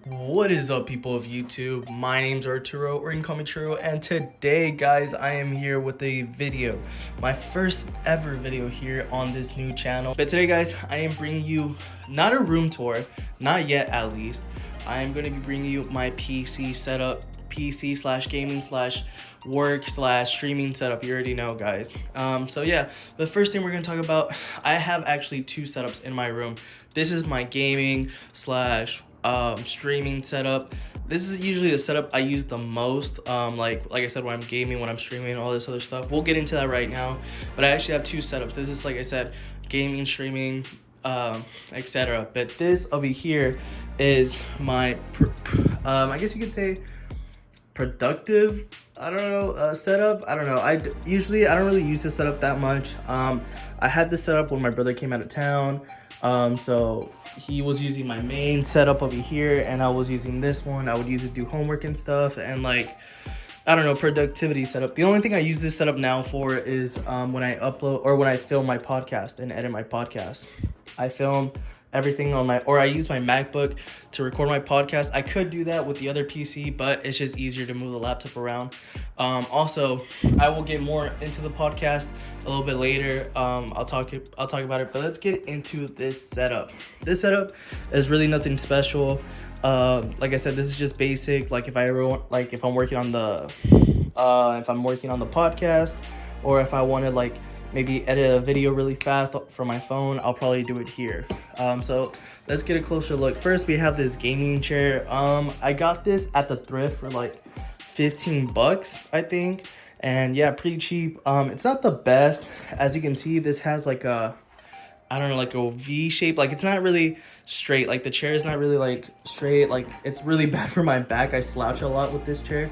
What is up, people of YouTube? My name's Arturo, or you can call me Truro, and today, guys, I am here with a video, my first ever video here on this new channel. But today, guys, I am bringing you not a room tour, not yet at least. I am going to be bringing you my PC setup, PC slash gaming slash work slash streaming setup. You already know, guys. So yeah, the first thing we're gonna talk about, I have actually two setups in my room. This is my gaming slash streaming setup. This is usually the setup I use the most, like I said, when I'm gaming, when I'm streaming, all this other stuff. We'll get into that right now, but I actually have two setups. This is, like I said, gaming, streaming, etc. But this over here is my I guess you could say productive, I don't know, setup. I don't know. I don't really use this setup that much. I had this setup when my brother came out of town. So he was using my main setup over here, and I was using this one. I would use it to do homework and stuff, and like, I don't know, productivity setup. The only thing I use this setup now for is when I upload or when I film my podcast and edit my podcast. I film everything on I use my MacBook to record my podcast. I could do that with the other PC, but it's just easier to move the laptop around. Also, I will get more into the podcast a little bit later. I'll talk about it, but let's get into this setup. This setup is really nothing special. Like I said, this is just basic. Like if I ever want, like if I'm working on the podcast, or if I want to like maybe edit a video really fast from my phone, I'll probably do it here. So let's get a closer look. First, we have this gaming chair. I got this at the thrift for like 15 bucks, I think. And yeah, pretty cheap. It's not the best. As you can see, this has like a, I don't know, like a V shape. Like it's not really straight. Like the chair is not really like straight. Like it's really bad for my back. I slouch a lot with this chair.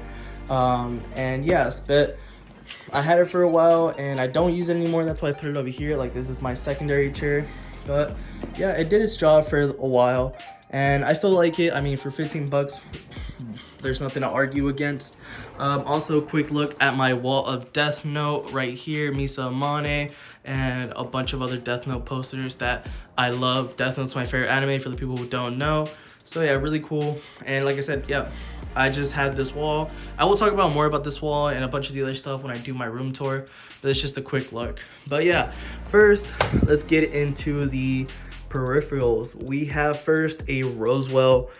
And yes, but I had it for a while and I don't use it anymore. That's why I put it over here. Like this is my secondary chair. But yeah, it did its job for a while and I still like it. I mean, for 15 bucks, there's nothing to argue against. Also, a quick look at my wall of Death Note right here, Misa Amane, and a bunch of other Death Note posters that I love. Death Note's my favorite anime for the people who don't know. So yeah, really cool. And like I said, yeah, I just had this wall. I will talk about more about this wall and a bunch of the other stuff when I do my room tour, but it's just a quick look. But yeah, first, let's get into the peripherals. We have first a Roswell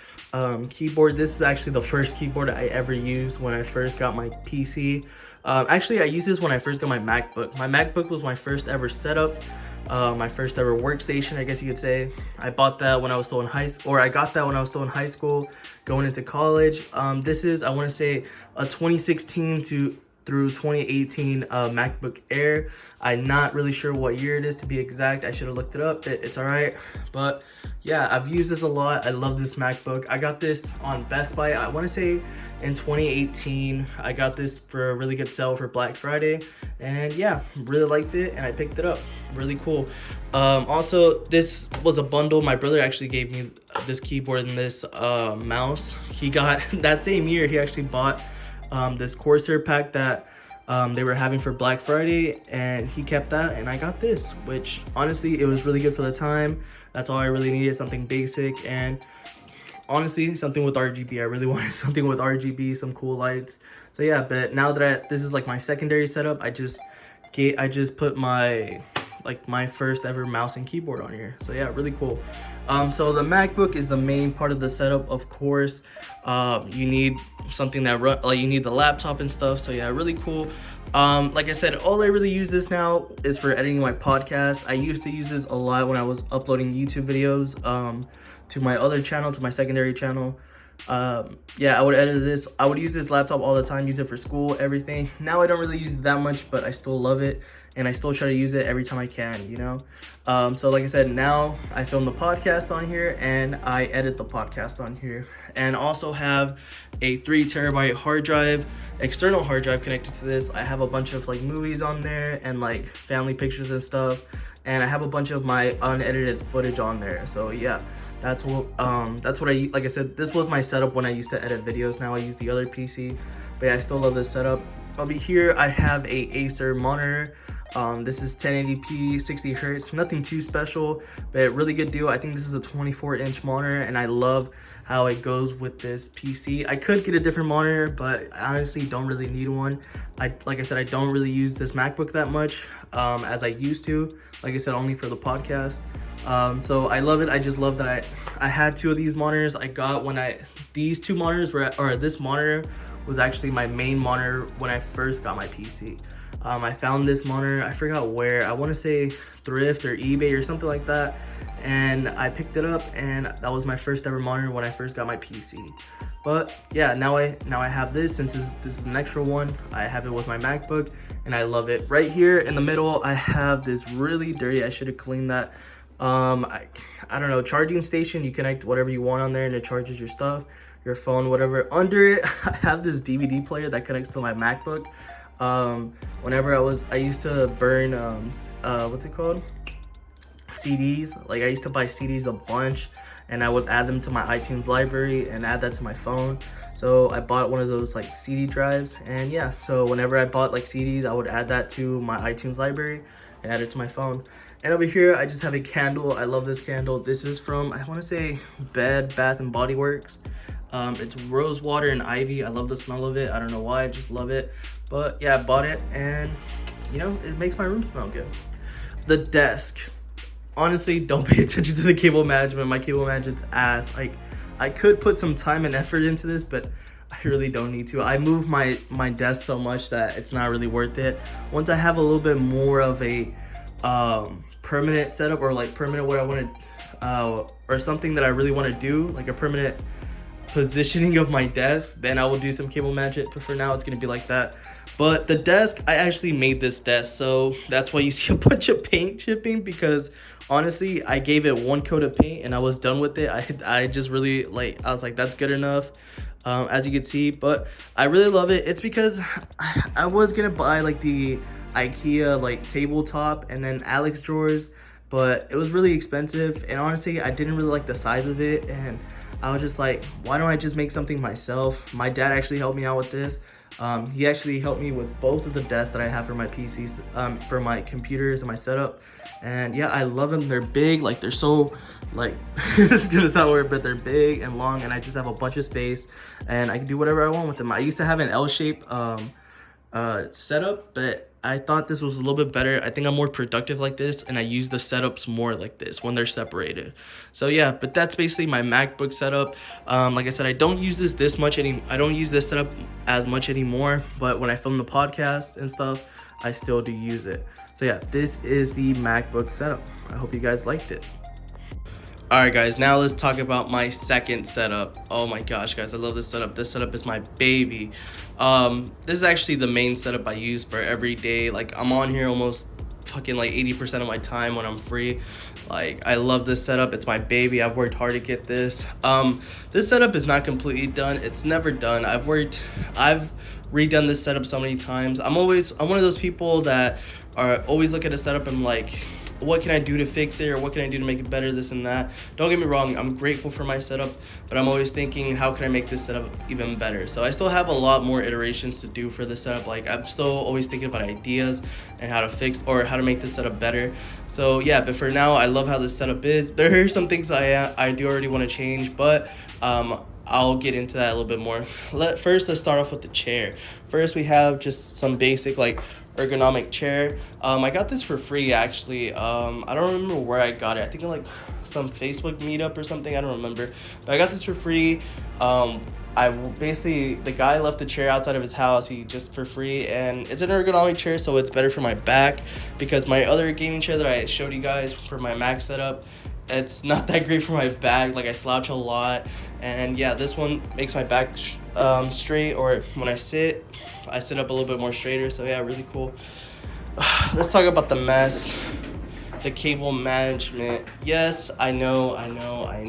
keyboard. This is actually the first keyboard I ever used when I first got my PC. Actually, I used this when I first got my MacBook. My MacBook was my first ever setup, my first ever workstation, I guess you could say. I bought that when I was still in high school, or I got that when I was still in high school, going into college. This is, I want to say, a 2016 through 2018 MacBook Air. I'm not really sure what year it is, to be exact. I should have looked it up. It's all right. But yeah, I've used this a lot. I love this MacBook. I got this on Best Buy, I want to say in 2018. I got this for a really good sale for Black Friday. And yeah, really liked it and I picked it up. Really cool. Also, this was a bundle. My brother actually gave me this keyboard and this mouse. He got, that same year, he actually bought this Corsair pack that they were having for Black Friday, and he kept that and I got this, which honestly it was really good for the time. That's all I really needed, something basic, and honestly something with RGB. I really wanted something with RGB, some cool lights. So yeah, but now that this is like my secondary setup, I just put my first ever mouse and keyboard on here. So yeah, really cool. So the MacBook is the main part of the setup, of course. You need something that you need the laptop and stuff. So yeah, really cool. Like I said, all I really use this now is for editing my podcast. I used to use this a lot when I was uploading YouTube videos to my other channel, to my secondary channel. Yeah, I would edit this. I would use this laptop all the time, use it for school, everything. Now I don't really use it that much, but I still love it and I still try to use it every time I can, you know. So like I said, now I film the podcast on here and I edit the podcast on here, and also have a 3 terabyte hard drive, external hard drive connected to this. I have a bunch of like movies on there and like family pictures and stuff, and I have a bunch of my unedited footage on there. So yeah, that's what I, like I said, this was my setup when I used to edit videos. Now I use the other PC, but yeah, I still love this setup. Over here I have a Acer monitor. This is 1080p, 60 hertz, nothing too special, but really good deal. I think this is a 24-inch monitor, and I love how it goes with this PC. I could get a different monitor, but I honestly don't really need one. Like I said, I don't really use this MacBook that much as I used to. Like I said, only for the podcast. So I love it. I just love that I had 2 of these monitors. I got these 2 monitors or this monitor was actually my main monitor when I first got my PC. I found this monitor, I forgot where, I want to say thrift or eBay or something like that, and I picked it up, and that was my first ever monitor when I first got my PC. But yeah, now I have this. Since this is an extra one, I have it with my MacBook, and I love it. Right here in the middle, I have this really dirty, I should have cleaned that, I don't know, charging station. You connect whatever you want on there and it charges your stuff, your phone, whatever. Under it, I have this DVD player that connects to my MacBook. Whenever I used to burn what's it called, CDs. Like I used to buy CDs a bunch, and I would add them to my iTunes library and add that to my phone. So I bought one of those like CD drives, and yeah, so whenever I bought like CDs, I would add that to my iTunes library and add it to my phone. And over here, I just have a candle. I love this candle. This is from, I want to say, Bed Bath and Body Works. It's rose water and ivy. I love the smell of it. I don't know why, I just love it. But yeah, I bought it, and you know, it makes my room smell good. The desk. Honestly, don't pay attention to the cable management. My cable management's ass. Like, I could put some time and effort into this, but I really don't need to. I move my desk so much that it's not really worth it. Once I have a little bit more of a permanent setup, or like permanent what I want to, or something that I really want to do, like a permanent positioning of my desk, then I will do some cable management. But for now, it's gonna be like that. But the desk, I actually made this desk, so that's why you see a bunch of paint chipping, because honestly, I gave it 1 coat of paint and I was done with it. I just really I was like, that's good enough, as you can see. But I really love it. It's because I was gonna buy like the IKEA like tabletop and then Alex drawers, but it was really expensive, and honestly, I didn't really like the size of it, and I was just like, why don't I just make something myself? My dad actually helped me out with this. He actually helped me with both of the desks that I have for my PCs, for my computers and my setup. And yeah, I love them. They're big, like they're so, like, this is gonna sound weird, but they're big and long, and I just have a bunch of space, and I can do whatever I want with them. I used to have an L-shaped setup, but I thought this was a little bit better. I think I'm more productive like this, and I use the setups more like this when they're separated. So yeah, but that's basically my MacBook setup. Like I said, I don't use this much I don't use this setup as much anymore, but when I film the podcast and stuff, I still do use it. So yeah, this is the MacBook setup. I hope you guys liked it. Alright guys, now let's talk about my second setup. Oh my gosh guys, I love this setup. This setup is my baby. This is actually the main setup I use for every day. Like, I'm on here almost fucking like 80% of my time when I'm free. Like, I love this setup. It's my baby. I've worked hard to get this. This setup is not completely done. It's never done. I've redone this setup so many times. I'm one of those people that are always look at a setup and like, what can I do to fix it, or what can I do to make it better, this and that. Don't get me wrong, I'm grateful for my setup, but I'm always thinking, how can I make this setup even better? So I still have a lot more iterations to do for this setup. Like, I'm still always thinking about ideas and how to fix or how to make this setup better. So yeah, but for now, I love how this setup is. There are some things I do already want to change, but I'll get into that a little bit more. First, let's start off with the chair. First, we have just some basic like ergonomic chair. I got this for free actually. I don't remember where I got it. I think like some Facebook meetup or something. I don't remember, but I got this for free. The guy left the chair outside of his house, just for free, and it's an ergonomic chair, so it's better for my back, because my other gaming chair that I showed you guys for my Mac setup, it's not that great for my back. Like, I slouch a lot, and yeah, this one makes my back straight, or when I sit up a little bit more straighter. So yeah, really cool. Let's talk about the mess. The cable management. Yes, I know I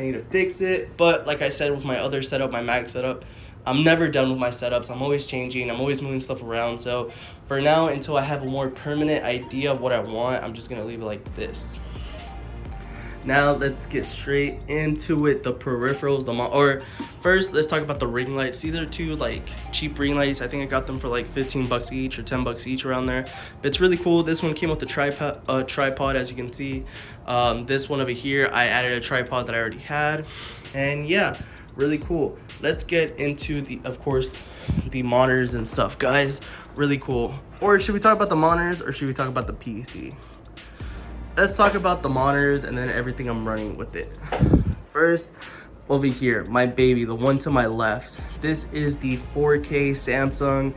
need to fix it, but like I said, with my other setup, my Mac setup, I'm never done with my setups. I'm always changing, I'm always moving stuff around. So for now, until I have a more permanent idea of what I want, I'm just gonna leave it like this. Now let's get straight into it. The peripherals, first let's talk about the ring lights. These are 2 like cheap ring lights. I think I got them for like 15 bucks each or 10 bucks each, around there. But it's really cool. This one came with the tripod, as you can see. This one over here, I added a tripod that I already had. And yeah, really cool. Let's get into the, of course, the monitors and stuff, guys. Really cool. Or should we talk about the monitors, or should we talk about the PC? Let's talk about the monitors and then everything I'm running with it. First, over here, my baby, the one to my left. This is the 4K Samsung.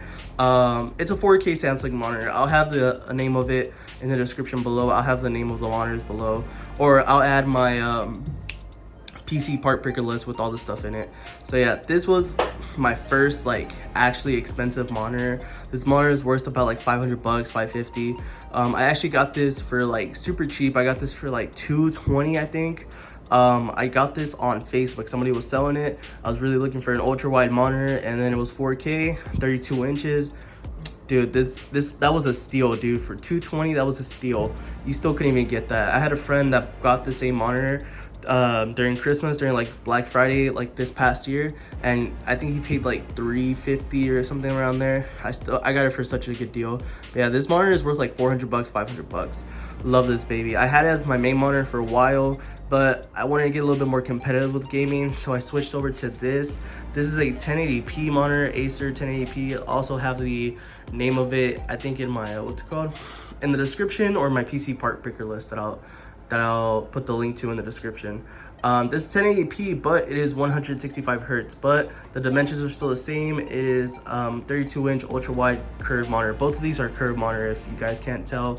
It's a 4K Samsung monitor. I'll have the name of it in the description below. I'll have the name of the monitors below, or I'll add my PC part picker list with all the stuff in it. So yeah, this was my first like actually expensive monitor. This monitor is worth about like 500 bucks, 550. I actually got this for like super cheap. I got this for like 220, I think. I got this on Facebook. Somebody was selling it. I was really looking for an ultra wide monitor, and then it was 4K, 32 inches. Dude, that was a steal, dude. For 220, that was a steal. You still couldn't even get that. I had a friend that got the same monitor during Christmas, during like Black Friday, like this past year, and I think he paid like $350 or something around there. I got it for such a good deal. But yeah, this monitor is worth like 400 bucks, 500 bucks. Love this baby. I had it as my main monitor for a while, but I wanted to get a little bit more competitive with gaming, so I switched over to this. This is a 1080p monitor, Acer 1080p. Also have the name of it, I think, in my what's it called, in the description, or my PC part picker list that I'll put the link to in the description. This is 1080p, but it is 165 hertz, but the dimensions are still the same. It is 32 inch ultra wide curved monitor. Both of these are curved monitor, if you guys can't tell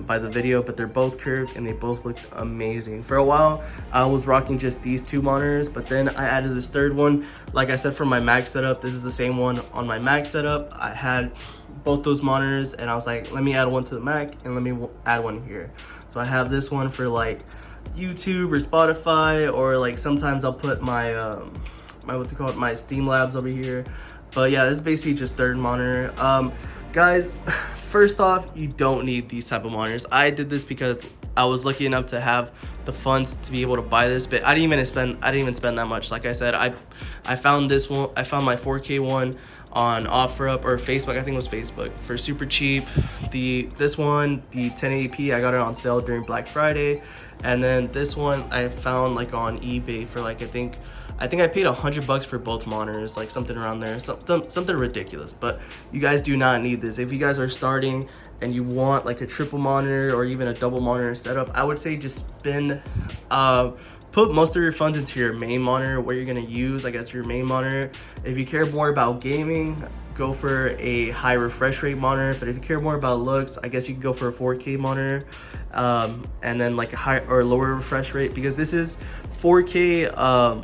by the video, but they're both curved and they both look amazing. For a while I was rocking just these two monitors, but then I added this third one. Like I said, for my Mac setup, this is the same one on my Mac setup. I had both those monitors, and I was like, let me add one to the Mac and let me add one here. So I have this one for like YouTube or Spotify, or like sometimes I'll put my what's it called, my Steam Labs over here. But yeah, this is basically just third monitor. Guys, first off, you don't need these type of monitors. I did this because I was lucky enough to have the funds to be able to buy this, but I didn't even spend that much. Like I said, I found this one. I found my 4K one on OfferUp or Facebook. I think it was Facebook, for super cheap. This one, the 1080p, I got it on sale during Black Friday, and then this one I found like on eBay for like I think I paid 100 bucks for both monitors, like something around there, something ridiculous. But you guys do not need this. If you guys are starting and you want like a triple monitor or even a double monitor setup, I would say just put most of your funds into your main monitor, what you're gonna use, I guess, your main monitor. If you care more about gaming, go for a high refresh rate monitor. But if you care more about looks, I guess you can go for a 4K monitor, and then like a high or lower refresh rate, because this is 4K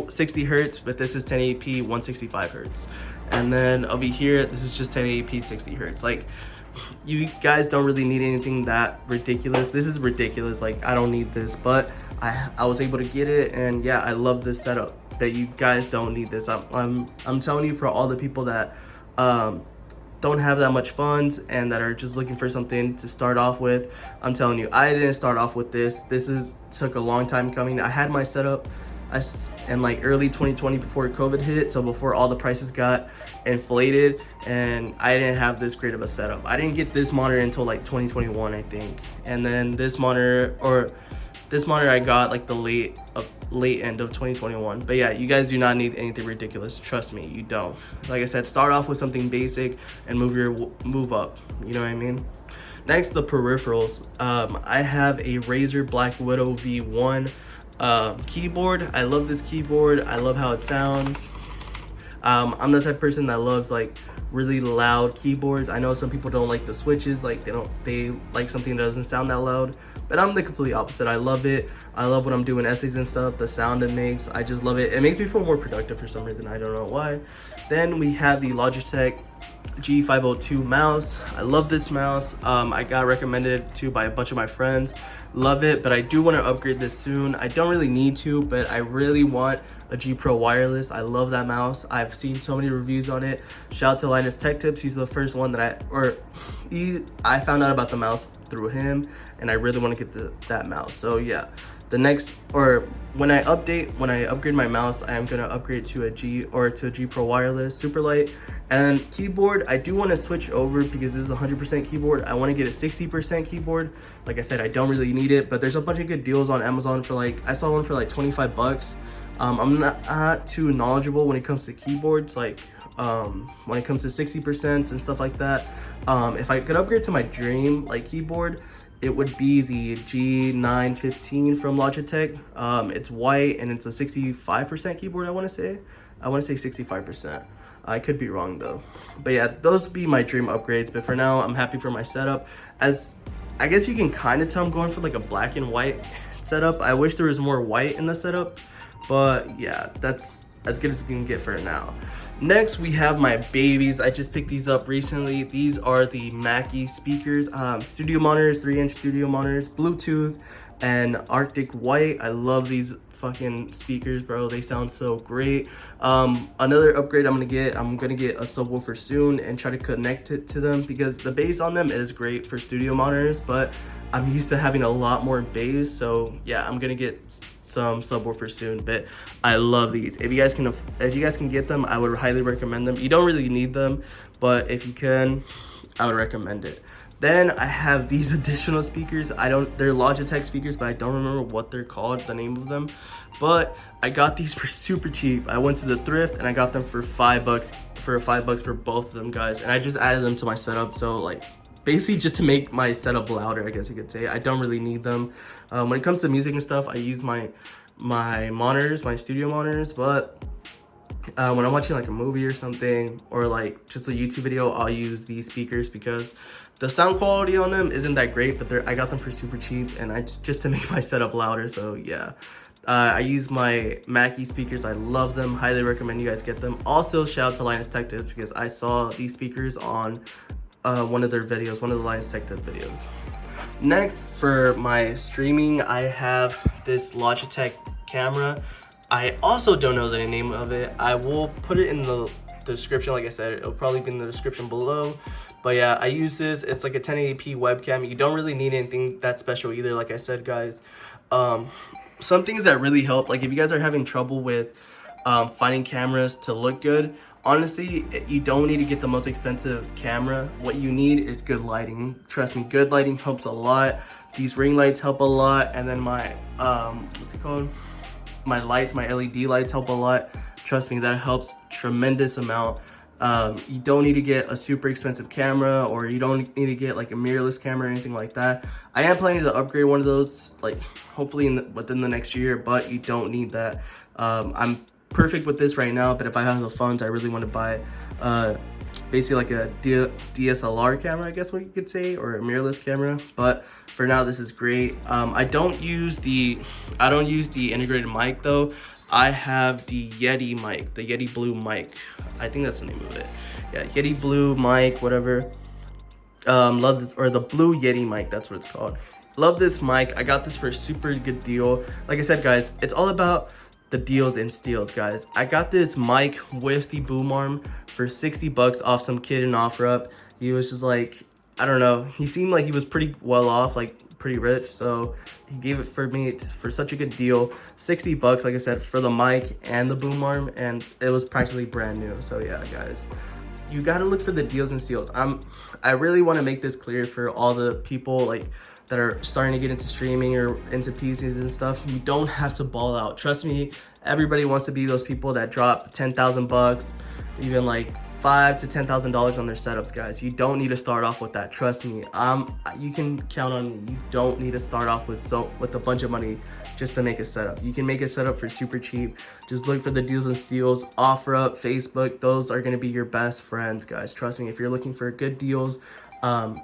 60 hertz, but this is 1080p 165 hertz. And then over here, this is just 1080p 60 hertz. Like, you guys don't really need anything that ridiculous. This is ridiculous. Like, I don't need this, but I was able to get it, and yeah, I love this setup. That you guys don't need this. I'm telling you, for all the people that don't have that much funds and that are just looking for something to start off with, I'm telling you, I didn't start off with this. Took a long time coming. I had my setup in like early 2020, before COVID hit, so before all the prices got inflated, and I didn't have this great of a setup. I didn't get this monitor until like 2021, I think. And then this monitor I got like the late end of 2021. But yeah, you guys do not need anything ridiculous. Trust me, you don't. Like I said, start off with something basic and move up. You know what I mean? Next, the peripherals. I have a Razer Black Widow V1 keyboard. I love this keyboard. I love how it sounds. I'm the type of person that loves like really loud keyboards. I know some people don't like the switches, like they like something that doesn't sound that loud, but I'm the complete opposite. I love it. I love when I'm doing essays and stuff, the sound it makes. I just love it. It makes me feel more productive for some reason. I don't know why. Then we have the Logitech G502 mouse. I love this mouse. I got recommended to by a bunch of my friends. Love it, but I do want to upgrade this soon. I don't really need to, but I really want a G Pro wireless. I love that mouse. I've seen so many reviews on it. Shout out to Linus Tech Tips. He's the first one that I found out about the mouse through him, and I really want to get that mouse. So yeah, the next, or when I upgrade my mouse, I am gonna upgrade to a G Pro wireless super light. And keyboard, I do want to switch over because this is 100% keyboard. I want to get a 60% keyboard. Like I said, I don't really need it, but there's a bunch of good deals on Amazon for like, I saw one for like 25 bucks. I'm not too knowledgeable when it comes to keyboards, like when it comes to 60% and stuff like that. If I could upgrade to my dream like keyboard, it would be the G915 from Logitech. It's white and it's a 65% keyboard, I want to say 65%. I could be wrong though. But yeah, those would be my dream upgrades. But for now, I'm happy for my setup. As I guess you can kind of tell, I'm going for like a black and white setup. I wish there was more white in the setup, but yeah, that's as good as you can get for now. Next, we have my babies. I just picked these up recently. These are the Mackie speakers, studio monitors, 3-inch studio monitors, Bluetooth, and Arctic White. I love these fucking speakers, bro. They sound so great. Another upgrade I'm gonna get a subwoofer soon and try to connect it to them, because the bass on them is great for studio monitors, but I'm used to having a lot more bass. So yeah, I'm gonna get some subwoofer soon. But I love these. If you guys can get them, I would highly recommend them. You don't really need them, but if you can, I would recommend it. Then I have these additional speakers. They're Logitech speakers, but I don't remember what they're called, the name of them. But I got these for super cheap. I went to the thrift and I got them for $5 for both of them, guys. And I just added them to my setup. So like, basically just to make my setup louder, I guess you could say. I don't really need them. When it comes to music and stuff, I use my monitors, my studio monitors, but when I'm watching like a movie or something, or like just a YouTube video, I'll use these speakers because the sound quality on them isn't that great, but I got them for super cheap, and just to make my setup louder. So yeah, I use my Mackie speakers. I love them. Highly recommend you guys get them. Also, shout out to Linus Tech Tips because I saw these speakers on one of their videos, one of the Linus Tech Tip videos. Next, for my streaming, I have this Logitech Camera. I also don't know the name of it. I will put it in the description. Like I said, it'll probably be in the description below. But yeah, I use this. It's like a 1080p webcam. You don't really need anything that special either, like I said, guys. Some things that really help, like if you guys are having trouble with finding cameras to look good, honestly, you don't need to get the most expensive camera. What you need is good lighting. Trust me, good lighting helps a lot. These ring lights help a lot, and then my what's it called? My lights, my LED lights help a lot. Trust me, that helps tremendous amount. You don't need to get a super expensive camera, or you don't need to get like a mirrorless camera or anything like that. I am planning to upgrade one of those, like hopefully within the next year, but you don't need that. I'm perfect with this right now, but if I have the funds, I really want to buy basically like a DSLR camera, I guess what you could say, or a mirrorless camera. But for now, this is great. I don't use the integrated mic though. I have the Yeti mic, the Yeti Blue mic. I think that's the name of it. Yeah, Yeti Blue mic, whatever. Love this, or the Blue Yeti mic, that's what it's called. Love this mic. I got this for a super good deal. Like I said, guys, it's all about the deals and steals, guys. I got this mic with the boom arm for 60 bucks off some kid in OfferUp. He was just like, I don't know, he seemed like he was pretty well off, like pretty rich, so he gave it for me for such a good deal. 60 bucks, like I said, for the mic and the boom arm, and it was practically brand new. So yeah, guys, you got to look for the deals and steals. I really want to make this clear for all the people like that are starting to get into streaming or into PCs and stuff. You don't have to ball out. Trust me, everybody wants to be those people that drop 10,000 bucks, even like $5,000 to $10,000 on their setups, guys. You don't need to start off with that. Trust me. You can count on me. You don't need to start off with a bunch of money just to make a setup. You can make a setup for super cheap. Just look for the deals and steals. OfferUp, Facebook, those are gonna be your best friends, guys. Trust me. If you're looking for good deals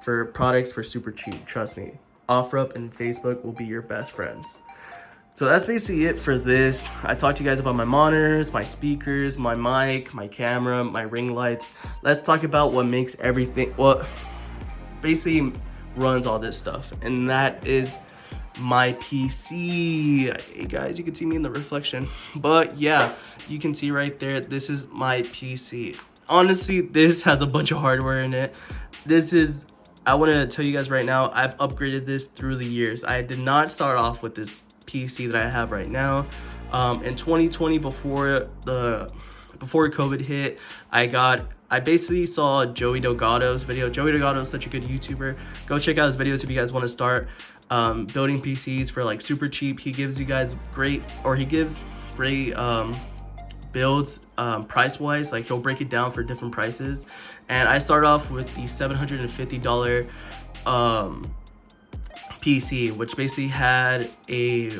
for products for super cheap, trust me, OfferUp and Facebook will be your best friends. So that's basically it for this. I talked to you guys about my monitors, my speakers, my mic, my camera, my ring lights. Let's talk about what makes everything, what basically runs all this stuff. And that is my PC. Hey guys, you can see me in the reflection. But yeah, you can see right there, this is my PC. Honestly, this has a bunch of hardware in it. I want to tell you guys right now, I've upgraded this through the years. I did not start off with this PC that I have right now. In 2020, before COVID hit, I basically saw Joey Delgado's video. Joey Delgado is such a good YouTuber. Go check out his videos if you guys want to start building PCs for like super cheap. He gives you guys great builds price wise. Like, he'll break it down for different prices, and I start off with the $750 PC, which basically had it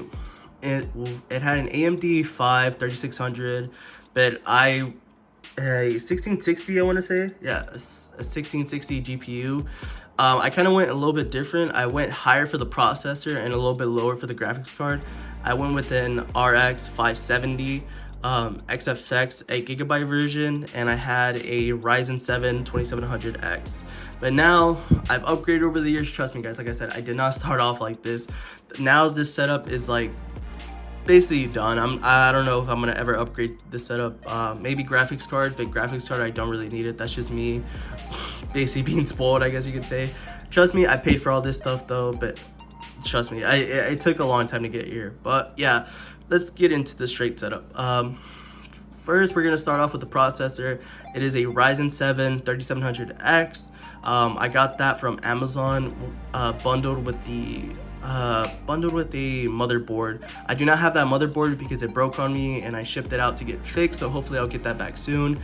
had an AMD 3600, but a 1660, I want to say, yeah, a 1660 GPU. I kind of went a little bit different. I went higher for the processor and a little bit lower for the graphics card. I went with an RX 570 XFX 8GB version, and I had a Ryzen 7 2700X. But now I've upgraded over the years. Trust me guys, like I said, I did not start off like this. Now this setup is like basically done. I don't know if I'm gonna ever upgrade this setup. Maybe graphics card, but graphics card I don't really need it. That's just me basically being spoiled, I guess you could say. Trust me, I paid for all this stuff though, but trust me, it took a long time to get here. But yeah, let's get into the straight setup. First, we're gonna start off with the processor. It is a Ryzen 7 3700X. I got that from Amazon, bundled with the motherboard. I do not have that motherboard because it broke on me and I shipped it out to get fixed, so hopefully I'll get that back soon.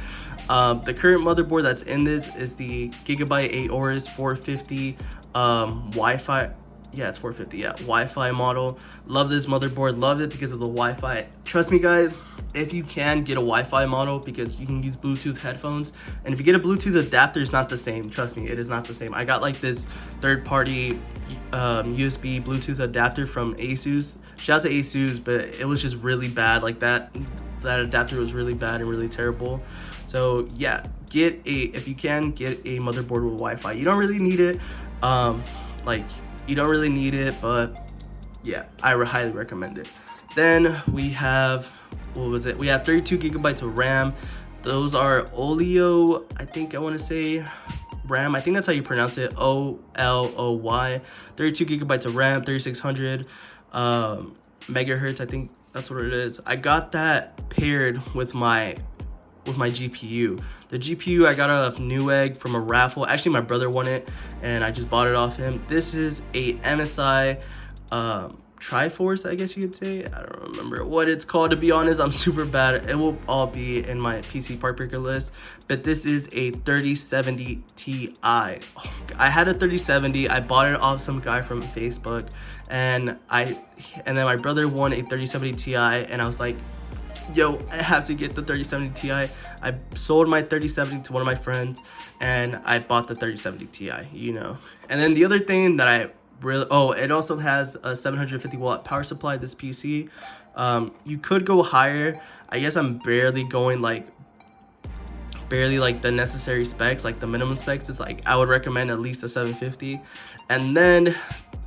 The current motherboard that's in this is the Gigabyte Aorus 450 Wi-Fi. Yeah, it's 450, yeah, Wi-Fi model. Love this motherboard, love it because of the Wi-Fi. Trust me guys, if you can get a Wi-Fi model, because you can use Bluetooth headphones, and if you get a Bluetooth adapter, it's not the same. Trust me, it is not the same. I got like this third-party USB Bluetooth adapter from Asus. Shout out to Asus, but it was just really bad. Like that adapter was really bad and really terrible. So yeah, if you can, get a motherboard with Wi-Fi. You don't really need it. You don't really need it, but yeah, I highly recommend it. Then we have, we have 32 gigabytes of RAM. Those are Olio, I think I want to say RAM. I think that's how you pronounce it, OLOY. 32 gigabytes of RAM, 3600 megahertz. I think that's what it is. I got that paired with my GPU. The GPU I got out of Newegg from a raffle. Actually, my brother won it, and I just bought it off him. This is a MSI Triforce, I guess you could say. I don't remember what it's called, to be honest. I'm super bad. It will all be in my PC part breaker list. But this is a 3070 Ti. I had a 3070. I bought it off some guy from Facebook, and then my brother won a 3070 Ti, and I was like, yo, I have to get the 3070 Ti. I sold my 3070 to one of my friends, and I bought the 3070 Ti, you know. And then the other thing that I really, it also has a 750 watt power supply, this PC. You could go higher. I guess I'm barely like the necessary specs, like the minimum specs. It's like, I would recommend at least a 750. And then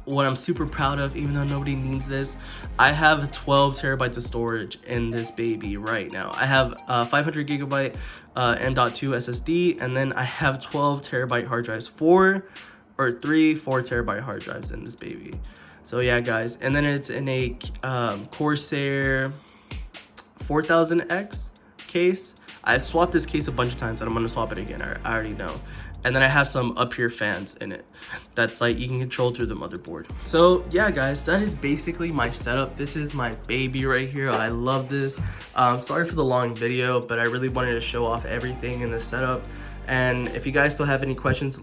what I'm super proud of, even though nobody needs this, I have 12 terabytes of storage in this baby right now. I have 500 gigabyte M.2 SSD, and then I have 12 terabyte hard drives, 4 terabyte hard drives in this baby. So yeah guys, and then it's in a Corsair 4000X case. I swapped this case a bunch of times, and I'm gonna swap it again. I already know. And then I have some up here fans in it that's like you can control through the motherboard. So yeah guys, that is basically my setup. This is my baby right here. I love this. Sorry for the long video, but I really wanted to show off everything in the setup. And if you guys still have any questions,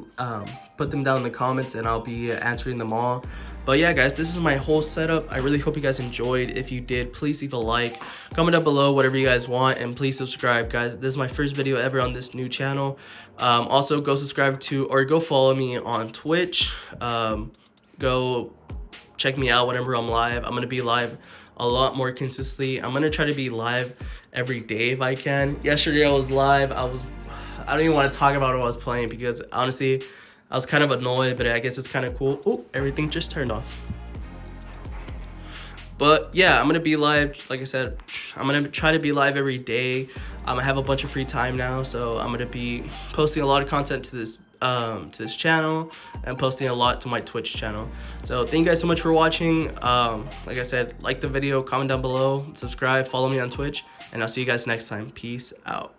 put them down in the comments and I'll be answering them all. But yeah guys, this is my whole setup. I really hope you guys enjoyed. If you did, please leave a like, comment down below whatever you guys want, and please subscribe guys. This is my first video ever on this new channel. Also go subscribe to, or go follow me on Twitch. Go check me out whenever I'm live. I'm gonna be live a lot more consistently. I'm gonna try to be live every day if I can. Yesterday I was live. I don't even want to talk about what I was playing because honestly I was kind of annoyed, but I guess it's kind of cool. Oh, everything just turned off. But yeah, I'm gonna be live. Like I said, I'm gonna try to be live every day. I have a bunch of free time now, so I'm gonna be posting a lot of content to this channel and posting a lot to my Twitch channel. So thank you guys so much for watching. Like I said, like the video, comment down below, subscribe, follow me on Twitch, and I'll see you guys next time. Peace out.